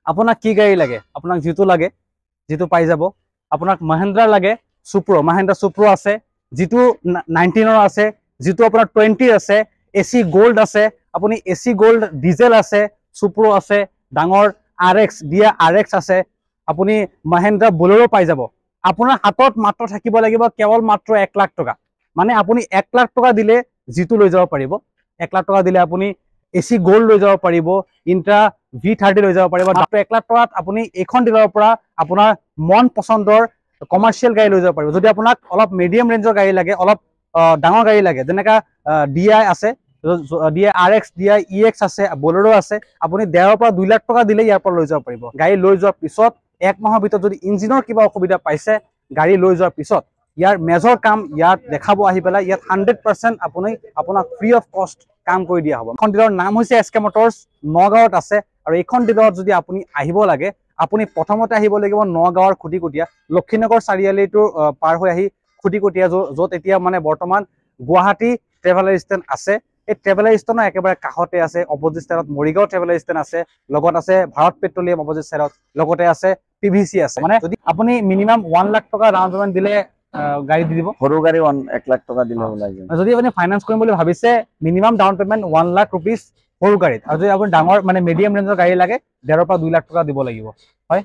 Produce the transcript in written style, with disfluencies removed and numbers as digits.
আপোনাক কি গাড়ী লাগে, আপোনাক যিটো পাই যাব। আপোনাক মহেন্দ্ৰা লাগে সুপ্ৰ, মহেন্দ্ৰা সুপ্ৰ আছে, যিটো 19 আছে, যিটো আপোনাৰ 20 আছে, AC গোল্ড আছে, আপুনি AC গোল্ড ডিজেল আছে, সুপ্ৰ আছে, ডাঙৰ RX দিয়া RX আছে, আপুনি মহেন্দ্ৰা বলেৰো পাই যাব। আপোনাৰ হাতত মাত্ৰ থাকিব লাগিব কেৱল মাত্ৰ 1 লাখ টকা। মানে আপুনি 1 লাখ টকা দিলে যিটো লৈ যাব পাৰিব। 1 লাখ টকা দিলে আপুনি AC গোল্ড লৈ যাব পাৰিব, ইন্ট্ৰা V30 লৈ যাব পাৰিব। মাত্ৰ 1 লাখ টকাত আপুনি এইখন ডিলাৰৰ পৰা আপোনাৰ মন পছন্দৰ কমাৰ্চিয়েল গাড়ী লৈ যাব পাৰিব। যদি আপোনাক অলপ মিডিয়াম ৰেঞ্জৰ গাড়ী লাগে, অলপ ডাঙৰ গাড়ী লাগে, যেনেকা DI আছে, DI RX, DI EX আছে, বলেৰো আছে, আপুনি 1.5 পৰা 2 লাখ টকা দিলে ইয়াৰ পৰা লৈ যাব পাৰিব। গাড়ী লৈ যোৱাৰ পিছত 1 মাহৰ ভিতৰত যদি ইঞ্জিনৰ কিবা অসুবিধা পাইছে, গাড়ী লৈ যোৱাৰ পিছত ইয়াৰ মেজৰ কাম ইয়াত দেখাব আহি পেলাই, ইয়াত 100% আপোনাক ফ্ৰী অফ কষ্ট কাম কৰি দিয়া হ'ব। এখন ডিলাৰৰ নাম হৈছে SK মটৰ্ছ, নগাঁৱত আছে। আৰু এইখন ডিলাৰত যদি আপুনি আহিব লাগে, আপুনি প্ৰথমতে আহিব লাগিব নগাঁৱৰ খুটিকটীয়া, লক্ষীনগৰ চাৰিআলিটো পাৰ হৈ আহি খুটিকটীয়া, য'ত এতিয়া মানে বৰ্তমান গুৱাহাটী ট্ৰেভেলাৰ ষ্টেণ্ড আছে। এই ট্ৰেভেলাৰ ষ্টেণ্ডৰ একেবাৰে কাষতে আছে, অপজিট চাইডত মৰিগাঁও ট্ৰেভেলাৰ ষ্টেণ্ড আছে, লগত আছে ভাৰত পেট্ৰলিয়াম অপজিট চাইডত, লগতে আছে PVC আছে। মানে যদি আপুনি মিনিমাম 1 লাখ টকা ডাউন পেমেণ্ট দিলে গাড়ী দি দিব। সৰু গাড়ী 1 লাখ টকা দিলে ওলাই যায়। যদি আপুনি ফাইনেন্স কৰিম বুলি ভাবিছে, minimum down payment 1 lakh rupees সৰু গাড়ীত। আৰু যদি আপুনি ডাঙৰ মানে মিডিয়াম ৰেঞ্জৰ গাড়ী লাগে, 1.5 পৰা 2 লাখ টকা দিব লাগিব। হয়।